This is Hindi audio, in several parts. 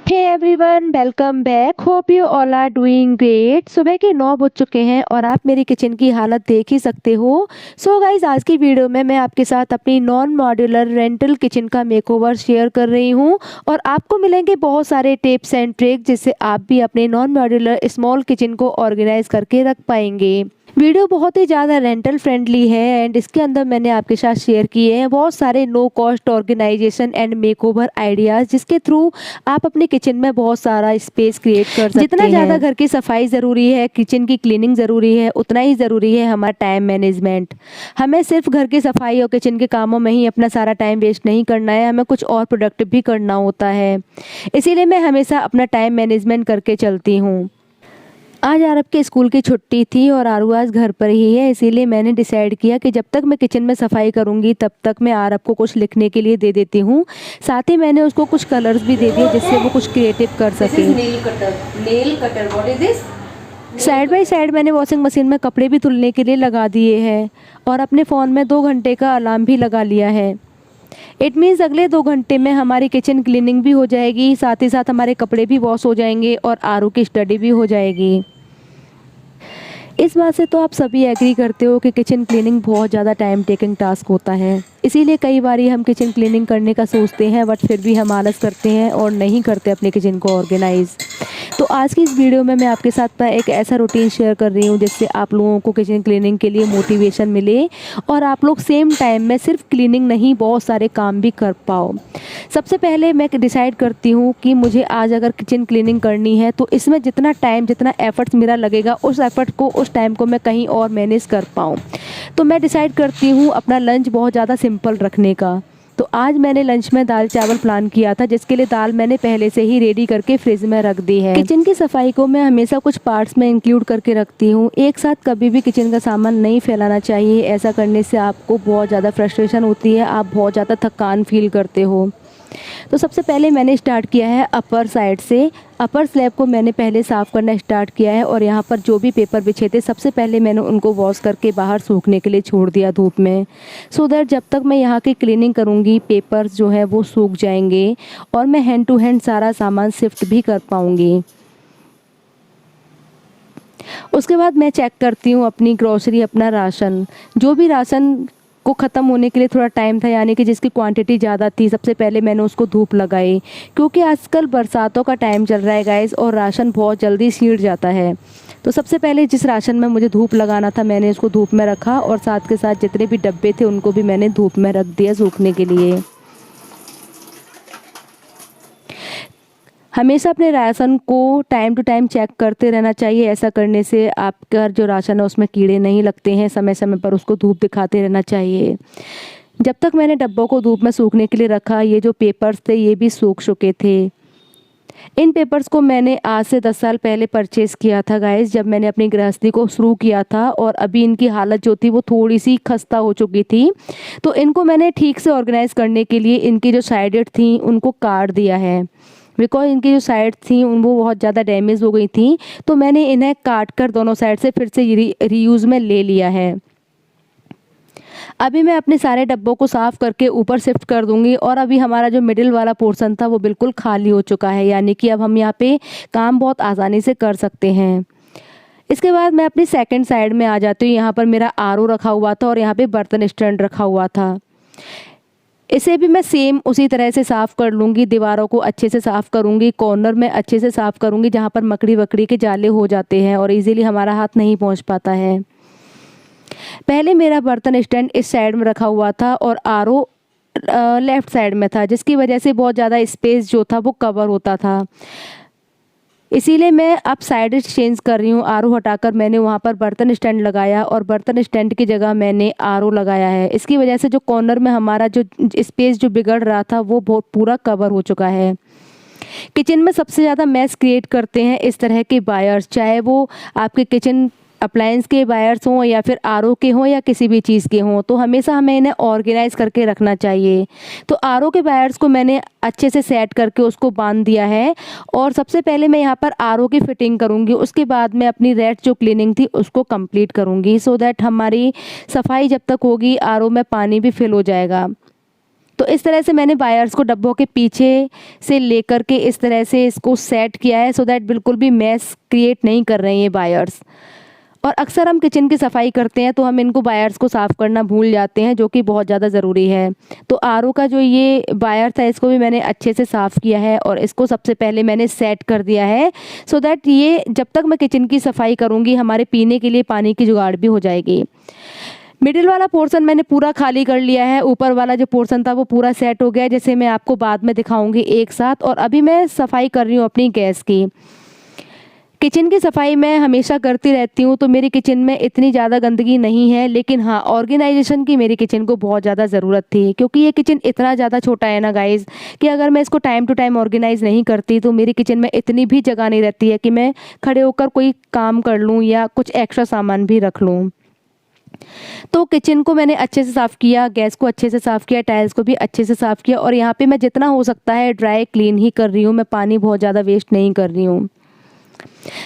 Hey everyone, welcome back. Hope you all are doing great. सुबह के 9 बज चुके हैं और आप मेरी किचन की हालत देख ही सकते हो। सो गाइज, आज की वीडियो में मैं आपके साथ अपनी नॉन मॉड्यूलर रेंटल किचन का मेकओवर शेयर कर रही हूं और आपको मिलेंगे बहुत सारे टिप्स एंड ट्रिक्स जिससे आप भी अपने नॉन मॉड्यूलर स्मॉल किचन को ऑर्गेनाइज करके रख पाएंगे। वीडियो बहुत ही ज़्यादा रेंटल फ्रेंडली है एंड इसके अंदर मैंने आपके साथ शेयर किए हैं बहुत सारे no cost organisation and makeover ideas जिसके थ्रू आप अपने किचन में बहुत सारा स्पेस क्रिएट कर सकते हैं। जितना ज़्यादा घर की सफाई ज़रूरी है, किचन की क्लीनिंग ज़रूरी है, उतना ही ज़रूरी है हमारा टाइम मैनेजमेंट। हमें सिर्फ घर की सफाई और किचन के कामों में ही अपना सारा टाइम वेस्ट नहीं करना है, हमें कुछ और प्रोडक्टिव भी करना होता है। इसीलिए मैं हमेशा अपना टाइम मैनेजमेंट करके चलती हूँ। आज आरब के स्कूल की छुट्टी थी और आरू आज घर पर ही है, इसीलिए मैंने डिसाइड किया कि जब तक मैं किचन में सफाई करूंगी तब तक मैं आरब को कुछ लिखने के लिए दे देती हूँ। साथ ही मैंने उसको कुछ कलर्स भी दे दिए जिससे वो कुछ क्रिएटिव कर सके। Nail cutter what is this? Side by side मैंने वॉशिंग मशीन में कपड़े भी धुलने के लिए लगा दिए हैं और अपने फ़ोन में 2 घंटे का अलार्म भी लगा लिया है। इट मीन्स अगले 2 घंटे में हमारी किचन क्लीनिंग भी हो जाएगी, साथ ही साथ हमारे कपड़े भी वॉश हो जाएंगे और आरू की स्टडी भी हो जाएगी। इस बात से तो आप सभी एग्री करते हो कि किचन क्लीनिंग बहुत ज़्यादा टाइम टेकिंग टास्क होता है। इसीलिए कई बार हम किचन क्लीनिंग करने का सोचते हैं बट फिर भी हम आलस करते हैं और नहीं करते अपने किचन को ऑर्गेनाइज। तो आज की इस वीडियो में मैं आपके साथ एक ऐसा रूटीन शेयर कर रही हूँ जिससे आप लोगों को किचन क्लीनिंग के लिए मोटिवेशन मिले और आप लोग सेम टाइम में सिर्फ क्लीनिंग नहीं बहुत सारे काम भी कर पाओ। सबसे पहले मैं डिसाइड करती हूँ कि मुझे आज अगर किचन क्लीनिंग करनी है तो इसमें जितना टाइम जितना एफर्ट्स मेरा लगेगा उस एफर्ट को उस टाइम को मैं कहीं और मैनेज कर पाऊँ। तो मैं डिसाइड करती हूँ अपना लंच बहुत ज़्यादा सिंपल रखने का। तो आज मैंने लंच में दाल चावल प्लान किया था जिसके लिए दाल मैंने पहले से ही रेडी करके फ्रिज में रख दी है। किचन की सफाई को मैं हमेशा कुछ पार्ट्स में इंक्लूड करके रखती हूँ। एक साथ कभी भी किचन का सामान नहीं फैलाना चाहिए, ऐसा करने से आपको बहुत ज़्यादा फ्रस्ट्रेशन होती है, आप बहुत ज़्यादा थकान फील करते हो। तो सबसे पहले मैंने स्टार्ट किया है अपर साइड से। अपर स्लैब को मैंने पहले साफ़ करना स्टार्ट किया है और यहाँ पर जो भी पेपर बिछे थे सबसे पहले मैंने उनको वॉश करके बाहर सूखने के लिए छोड़ दिया धूप में। सो दैट जब तक मैं यहाँ की क्लीनिंग करूँगी पेपर्स जो है वो सूख जाएंगे और मैं हैंड टू हैंड सारा सामान शिफ्ट भी कर पाऊँगी। उसके बाद मैं चेक करती हूँ अपनी ग्रोसरी, अपना राशन। जो भी राशन को ख़त्म होने के लिए थोड़ा टाइम था, यानी कि जिसकी क्वांटिटी ज़्यादा थी, सबसे पहले मैंने उसको धूप लगाई क्योंकि आजकल बरसातों का टाइम चल रहा है गाइस और राशन बहुत जल्दी सीड़ जाता है। तो सबसे पहले जिस राशन में मुझे धूप लगाना था मैंने उसको धूप में रखा और साथ के साथ जितने भी डब्बे थे उनको भी मैंने धूप में रख दिया सूखने के लिए। हमेशा अपने राशन को टाइम टू टाइम चेक करते रहना चाहिए। ऐसा करने से आपका जो राशन है उसमें कीड़े नहीं लगते हैं। समय समय पर उसको धूप दिखाते रहना चाहिए। जब तक मैंने डब्बों को धूप में सूखने के लिए रखा, ये जो पेपर्स थे ये भी सूख चुके थे। इन पेपर्स को मैंने आज से 10 साल पहले परचेज़ किया था गाइस, जब मैंने अपनी गृहस्थी को शुरू किया था और अभी इनकी हालत जो थी वो थोड़ी सी खस्ता हो चुकी थी। तो इनको मैंने ठीक से ऑर्गेनाइज़ करने के लिए इनकी जो साइडेड थी उनको काट दिया है बिकॉज इनकी जो साइड थी वो बहुत ज़्यादा डैमेज हो गई थी। तो मैंने इन्हें काट कर दोनों साइड से फिर से रीयूज़ में ले लिया है। अभी मैं अपने सारे डब्बों को साफ़ करके ऊपर शिफ्ट कर दूंगी और अभी हमारा जो मिडिल वाला पोर्शन था वो बिल्कुल खाली हो चुका है, यानी कि अब हम यहाँ पे काम बहुत आसानी से कर सकते हैं। इसके बाद मैं अपनी सेकंड साइड में आ जाती हूँ। यहाँ पर मेरा आरओ रखा हुआ था और यहाँ पे बर्तन स्टैंड रखा हुआ था। इसे भी मैं सेम उसी तरह से साफ़ कर लूँगी। दीवारों को अच्छे से साफ़ करूँगी, कॉर्नर में अच्छे से साफ़ करूँगी जहाँ पर मकड़ी वकड़ी के जाले हो जाते हैं और इजीली हमारा हाथ नहीं पहुँच पाता है। पहले मेरा बर्तन स्टैंड इस साइड में रखा हुआ था और आरओ लेफ़्ट साइड में था, जिसकी वजह से बहुत ज़्यादा स्पेस जो था वो कवर होता था। इसीलिए मैं अब साइड चेंज कर रही हूँ। आरओ हटाकर मैंने वहाँ पर बर्तन स्टैंड लगाया और बर्तन स्टैंड की जगह मैंने आरओ लगाया है। इसकी वजह से जो कॉर्नर में हमारा जो स्पेस जो बिगड़ रहा था वो बहुत पूरा कवर हो चुका है। किचन में सबसे ज़्यादा मैस क्रिएट करते हैं इस तरह के वायर्स, चाहे वो आपके किचन अप्लायंस के वायर्स हों या फिर आरओ के हों या किसी भी चीज़ के हों, तो हमेशा हमें इन्हें ऑर्गेनाइज करके रखना चाहिए। तो आरओ के वायर्स को मैंने अच्छे से सेट करके उसको बांध दिया है और सबसे पहले मैं यहाँ पर आरओ की फिटिंग करूँगी। उसके बाद मैं अपनी रेट जो क्लीनिंग थी उसको कंप्लीट करूँगी सो दैट हमारी सफाई जब तक होगी आरओ में पानी भी फिल हो जाएगा। तो इस तरह से मैंने वायर्स को डब्बों के पीछे से लेकर के इस तरह से इसको सेट किया है, सो दैट बिल्कुल भी मैस क्रिएट नहीं कर रहे हैं ये वायर्स। और अक्सर हम किचन की सफाई करते हैं तो हम इनको वायर्स को साफ़ करना भूल जाते हैं, जो कि बहुत ज़्यादा ज़रूरी है। तो आरओ का जो ये वायर था इसको भी मैंने अच्छे से साफ़ किया है और इसको सबसे पहले मैंने सेट कर दिया है, सो दैट ये जब तक मैं किचन की सफाई करूँगी हमारे पीने के लिए पानी की जुगाड़ भी हो जाएगी। मिडिल वाला पोर्शन मैंने पूरा खाली कर लिया है, ऊपर वाला जो पोर्शन था वो पूरा सेट हो गया है, जैसे मैं आपको बाद में दिखाऊंगी एक साथ। और अभी मैं सफाई कर रही हूँ अपनी गैस की। किचन की सफाई मैं हमेशा करती रहती हूँ, तो मेरी किचन में इतनी ज़्यादा गंदगी नहीं है, लेकिन हाँ ऑर्गेनाइजेशन की मेरी किचन को बहुत ज़्यादा ज़रूरत थी, क्योंकि ये किचन इतना ज़्यादा छोटा है ना गाइज़, कि अगर मैं इसको टाइम टू टाइम ऑर्गेनाइज़ नहीं करती तो मेरी किचन में इतनी भी जगह नहीं रहती है कि मैं खड़े होकर कोई काम कर लूँ या कुछ एक्स्ट्रा सामान भी रख लूँ। तो किचन को मैंने अच्छे से साफ़ किया, गैस को अच्छे से साफ़ किया, टाइल्स को भी अच्छे से साफ़ किया, और यहाँ पे मैं जितना हो सकता है ड्राई क्लीन ही कर रही हूँ, मैं पानी बहुत ज़्यादा वेस्ट नहीं कर रही हूँ।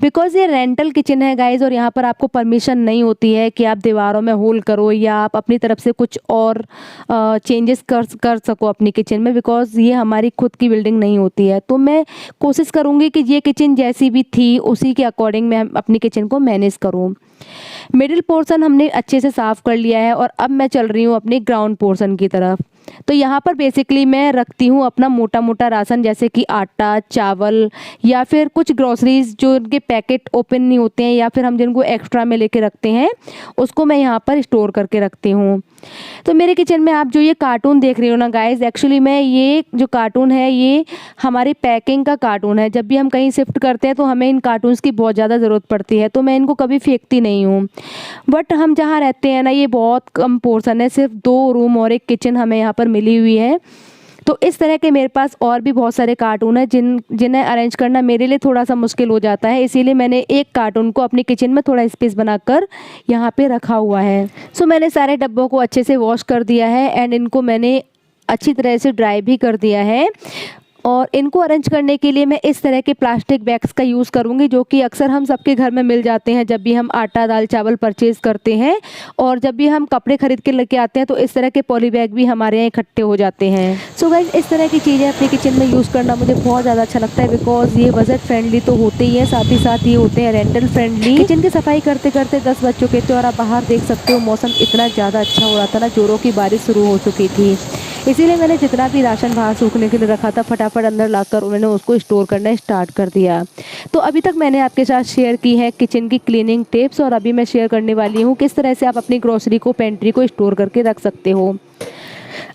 बिकॉज़ ये रेंटल किचन है गाइज़, और यहाँ पर आपको परमिशन नहीं होती है कि आप दीवारों में होल करो या आप अपनी तरफ से कुछ और चेंजेस कर सको अपनी किचन में, बिकॉज़ ये हमारी खुद की बिल्डिंग नहीं होती है। तो मैं कोशिश करूँगी कि ये किचन जैसी भी थी उसी के अकॉर्डिंग मैं अपनी किचन को मैनेज करूँ। मिडिल पोर्शन हमने अच्छे से साफ़ कर लिया है और अब मैं चल रही हूँ अपने ग्राउंड पोर्शन की तरफ। तो यहाँ पर बेसिकली मैं रखती हूँ अपना मोटा मोटा राशन, जैसे कि आटा, चावल या फिर कुछ ग्रोसरीज जो उनके पैकेट ओपन नहीं होते हैं या फिर हम जिनको एक्स्ट्रा में लेके रखते हैं, उसको मैं यहाँ पर स्टोर करके रखती हूँ। तो मेरे किचन में आप जो ये कार्टून देख रहे हो ना गाइज, एक्चुअली मैं ये जो कार्टून है ये हमारी पैकिंग का कार्टून है। जब भी हम कहीं शिफ्ट करते हैं तो हमें इन कार्टून्स की बहुत ज़्यादा ज़रूरत पड़ती है, तो मैं इनको कभी फेंकती नहीं हूँ। बट हम जहाँ रहते हैं ना ये बहुत कम पोर्शन है, सिर्फ 2 रूम और एक किचन हमें यहाँ पर मिली हुई है। तो इस तरह के मेरे पास और भी बहुत सारे कार्टून हैं जिन्हें अरेंज करना मेरे लिए थोड़ा सा मुश्किल हो जाता है, इसीलिए मैंने एक कार्टून को अपनी किचन में थोड़ा स्पेस बनाकर यहाँ पे रखा हुआ है। सो मैंने सारे डब्बों को अच्छे से वॉश कर दिया है एंड इनको मैंने अच्छी तरह से ड्राई भी कर दिया है। और इनको अरेंज करने के लिए मैं इस तरह के प्लास्टिक बैग्स का यूज़ करूँगी, जो कि अक्सर हम सबके घर में मिल जाते हैं जब भी हम आटा, दाल, चावल परचेज़ करते हैं, और जब भी हम कपड़े खरीद के लेके आते हैं तो इस तरह के पॉली बैग भी हमारे यहाँ इकट्ठे हो जाते हैं। सो गाइस, इस तरह की चीज़ें अपनी किचन में यूज़ करना मुझे बहुत ज़्यादा अच्छा लगता है, बिकॉज ये बजट फ्रेंडली तो होते ही हैं, साथ ही साथ ये होते हैं रेंटल फ्रेंडली। किचन की सफाई करते करते 10 बज चुके थे और आप बाहर देख सकते हो मौसम इतना ज़्यादा अच्छा हो रहा था ना, जोरों की बारिश शुरू हो चुकी थी। इसीलिए मैंने जितना भी राशन बाहर सूखने के लिए रखा था फटाफट अंदर लाकर उन्होंने उसको स्टोर करना स्टार्ट कर दिया। तो अभी तक मैंने आपके साथ शेयर की है किचन की क्लीनिंग टिप्स, और अभी मैं शेयर करने वाली हूँ किस तरह से आप अपनी ग्रोसरी को, पेंट्री को स्टोर करके रख सकते हो।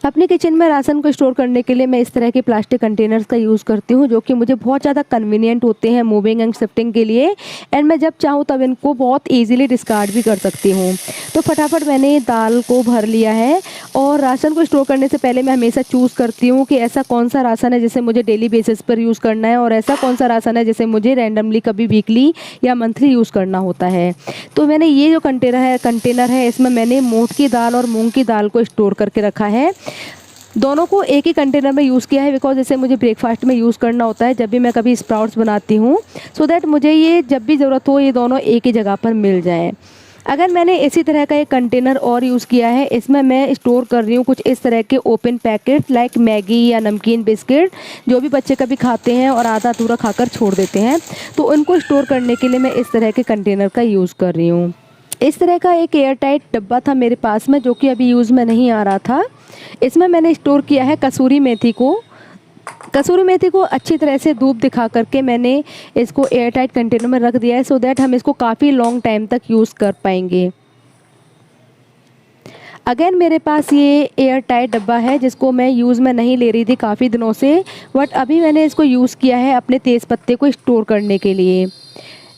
अपने किचन में राशन को स्टोर करने के लिए मैं इस तरह के प्लास्टिक कंटेनर्स का यूज़ करती हूँ, जो कि मुझे बहुत ज़्यादा कन्वीनियंट होते हैं मूविंग एंड शिफ्टिंग के लिए, एंड मैं जब चाहूँ तब इनको बहुत इजीली डिस्कार्ड भी कर सकती हूँ। तो फटाफट मैंने दाल को भर लिया है, और राशन को स्टोर करने से पहले मैं हमेशा चूज़ करती हूँ कि ऐसा कौन सा राशन है जिसे मुझे डेली बेसिस पर यूज़ करना है, और ऐसा कौन सा राशन है जिसे मुझे रैंडमली कभी वीकली या मंथली यूज़ करना होता है। तो मैंने ये जो कंटेनर है इसमें मैंने मोठ की दाल और मूँग की दाल को स्टोर करके रखा है। दोनों को एक ही कंटेनर में यूज़ किया है, बिकॉज इसे मुझे ब्रेकफास्ट में यूज़ करना होता है जब भी मैं कभी स्प्राउट्स बनाती हूँ, सो दैट मुझे ये जब भी ज़रूरत हो ये दोनों एक ही जगह पर मिल जाएँ। अगर मैंने इसी तरह का एक कंटेनर और यूज़ किया है, इसमें मैं स्टोर कर रही हूँ कुछ इस तरह के ओपन पैकेट लाइक मैगी या नमकीन बिस्किट, जो भी बच्चे कभी खाते हैं और आधा अधूरा खाकर छोड़ देते हैं, तो उनको स्टोर करने के लिए मैं इस तरह के कंटेनर का यूज़ कर रही हूँ। इस तरह का एक एयर टाइट डब्बा था मेरे पास में, जो कि अभी यूज़ में नहीं आ रहा था। इसमें मैंने स्टोर किया है कसूरी मेथी को अच्छी तरह से धूप दिखा करके मैंने इसको एयर टाइट कंटेनर में रख दिया है, सो दैट हम इसको काफ़ी लॉन्ग टाइम तक यूज़ कर पाएंगे। अगेन मेरे पास ये एयर टाइट डब्बा है जिसको मैं यूज़ में नहीं ले रही थी काफ़ी दिनों से, बट अभी मैंने इसको यूज़ किया है अपने तेज़ पत्ते को स्टोर करने के लिए।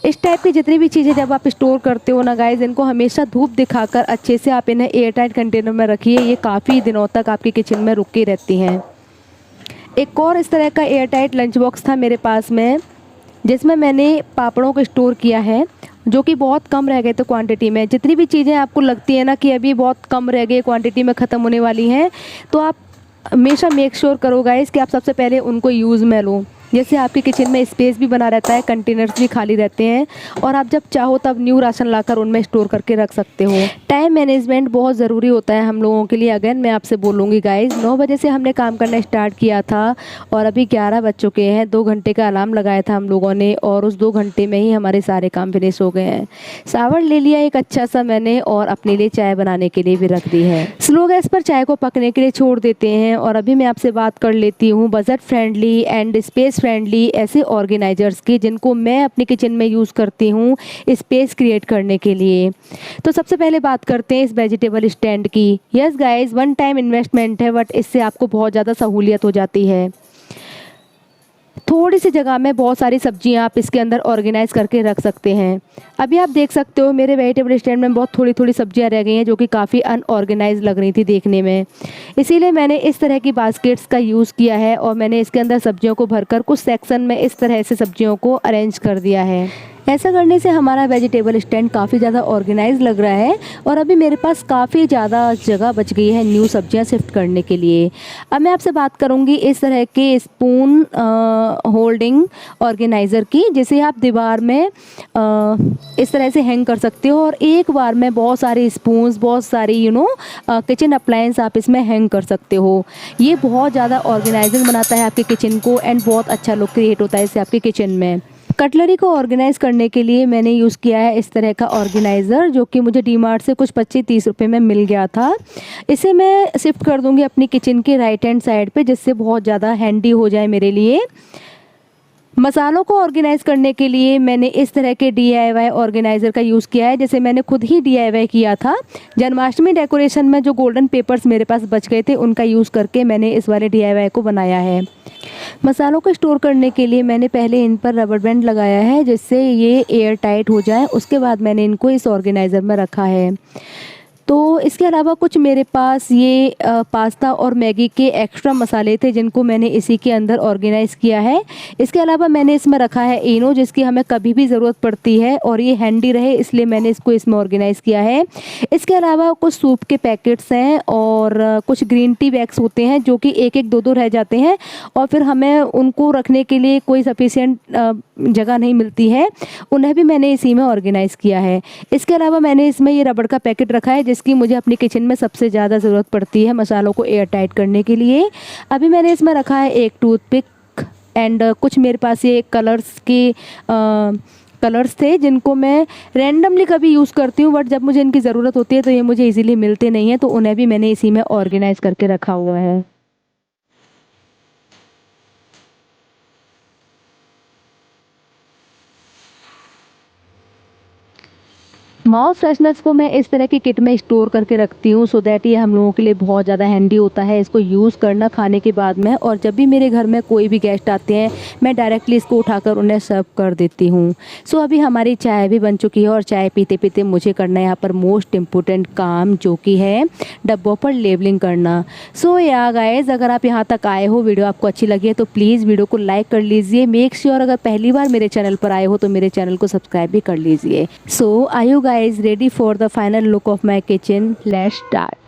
इस टाइप की जितनी भी चीज़ें जब आप स्टोर करते हो ना गाइज़, इनको हमेशा धूप दिखाकर अच्छे से आप इन्हें एयर टाइट कंटेनर में रखिए, ये काफ़ी दिनों तक आपके किचन में रुकी रहती हैं। एक और इस तरह का एयर टाइट लंच बॉक्स था मेरे पास में, जिसमें मैंने पापड़ों को स्टोर किया है, जो कि बहुत कम रह गए थे क्वांटिटी में। जितनी भी चीज़ें आपको लगती है ना कि अभी बहुत कम रह गई, क्वांटिटी में ख़त्म होने वाली हैं, तो आप हमेशा मेक श्योर करो गाइज़ कि आप सबसे पहले उनको यूज़ में लो, जैसे आपके किचन में स्पेस भी बना रहता है, कंटेनर्स भी खाली रहते हैं और आप जब चाहो तब न्यू राशन लाकर उनमें स्टोर करके रख सकते हो। टाइम मैनेजमेंट बहुत ज़रूरी होता है हम लोगों के लिए। अगेन मैं आपसे बोलूँगी गाइज़, 9 बजे से हमने काम करना स्टार्ट किया था और अभी 11 बज चुके हैं। 2 घंटे का अलार्म लगाया था हम लोगों ने और उस 2 घंटे में ही हमारे सारे काम फिनिश हो गए हैं। शावर ले लिया एक अच्छा सा मैंने और अपने लिए चाय बनाने के लिए भी रख दी है। स्लो गैस पर चाय को पकने के लिए छोड़ देते हैं और अभी मैं आपसे बात कर लेती हूँ budget friendly and space friendly ऐसे ऑर्गेनाइजर्स की जिनको मैं अपने किचन में यूज़ करती हूँ स्पेस क्रिएट करने के लिए। तो सबसे पहले बात करते हैं इस वेजिटेबल स्टैंड की। Yes guys, one time investment है बट इससे आपको बहुत ज़्यादा सहूलियत हो जाती है। थोड़ी सी जगह में बहुत सारी सब्जियां आप इसके अंदर ऑर्गेनाइज करके रख सकते हैं। अभी आप देख सकते हो मेरे वेजिटेबल स्टैंड में बहुत थोड़ी थोड़ी सब्जियां रह गई हैं जो कि काफ़ी अनऑर्गेनाइज लग रही थी देखने में। इसीलिए मैंने इस तरह की बास्केट्स का यूज़ किया है और मैंने इसके अंदर सब्जियों को भरकर कुछ सेक्शन में इस तरह से सब्जियों को अरेंज कर दिया है। ऐसा करने से हमारा वेजिटेबल स्टैंड काफ़ी ज़्यादा ऑर्गेनाइज लग रहा है और अभी मेरे पास काफ़ी ज़्यादा जगह बच गई है न्यू सब्जियां शिफ्ट करने के लिए। अब मैं आपसे बात करूंगी इस तरह के स्पून होल्डिंग ऑर्गेनाइज़र की, जिसे आप दीवार में इस तरह से हैंग कर सकते हो और एक बार में बहुत सारे स्पून्स, बहुत सारी किचन अप्लायंस आप इसमें हैंग कर सकते हो। ये बहुत ज़्यादा ऑर्गेनाइजिंग बनाता है आपके किचन को एंड बहुत अच्छा लुक क्रिएट होता है इससे आपके किचन में। कटलरी को ऑर्गेनाइज़ करने के लिए मैंने यूज़ किया है इस तरह का ऑर्गेनाइज़र जो कि मुझे डीमार्ट से कुछ 25-30 रुपये में मिल गया था। इसे मैं शिफ्ट कर दूंगी अपनी किचन के राइट हैंड साइड पे, जिससे बहुत ज़्यादा हैंडी हो जाए मेरे लिए। मसालों को ऑर्गेनाइज़ करने के लिए मैंने इस तरह के DIY ऑर्गेनाइज़र का यूज़ किया है, जैसे मैंने खुद ही DIY किया था। जन्माष्टमी डेकोरेशन में जो गोल्डन पेपर्स मेरे पास बच गए थे उनका यूज़ करके मैंने इस वाले DIY को बनाया है। मसालों को स्टोर करने के लिए मैंने पहले इन पर रबर बैंड लगाया है जिससे ये एयर टाइट हो जाए। उसके बाद मैंने इनको इस ऑर्गेनाइज़र में रखा है। तो इसके अलावा कुछ मेरे पास ये पास्ता और मैगी के एक्स्ट्रा मसाले थे जिनको मैंने इसी के अंदर ऑर्गेनाइज़ किया है। इसके अलावा मैंने इसमें रखा है इनो, जिसकी हमें कभी भी ज़रूरत पड़ती है और ये हैंडी रहे इसलिए मैंने इसको इसमें ऑर्गेनाइज़ किया है। इसके अलावा कुछ सूप के पैकेट्स हैं और कुछ ग्रीन टी बैग्स होते हैं जो कि 1-1, 2-2 रह जाते हैं और फिर हमें उनको रखने के लिए कोई सफिशिएंट जगह नहीं मिलती है, उन्हें भी मैंने इसी में ऑर्गेनाइज़ किया है। इसके अलावा मैंने इसमें ये रबड़ का पैकेट रखा है जिसकी मुझे अपनी किचन में सबसे ज़्यादा ज़रूरत पड़ती है मसालों को एयर टाइट करने के लिए। अभी मैंने इसमें रखा है एक टूथपिक एंड कुछ मेरे पास ये कलर्स थे जिनको मैं रैंडमली कभी यूज़ करती हूँ, बट जब मुझे इनकी ज़रूरत होती है तो ये मुझे इजीली मिलते नहीं हैं, तो उन्हें भी मैंने इसी में ऑर्गेनाइज़ करके रखा हुआ है। माउथ फ्रेशनर्स को मैं इस तरह की किट में स्टोर करके रखती हूँ सो दैट ये हम लोगों के लिए बहुत ज़्यादा हैंडी होता है इसको यूज़ करना खाने के बाद में। और जब भी मेरे घर में कोई भी गेस्ट आते हैं मैं डायरेक्टली इसको उठाकर उन्हें सर्व कर देती हूँ। सो अभी हमारी चाय भी बन चुकी है और चाय पीते पीते मुझे करना है यहाँ पर मोस्ट इम्पोर्टेंट काम, जो कि है डब्बों पर लेबलिंग करना। सो या गाइस, अगर आप यहाँ तक आए हो, वीडियो आपको अच्छी लगी है तो प्लीज़ वीडियो को लाइक कर लीजिए। मेक श्योर अगर पहली बार मेरे चैनल पर आए हो तो मेरे चैनल को सब्सक्राइब भी कर लीजिए। सो आई you guys ready for the final look of my kitchen? Let's start.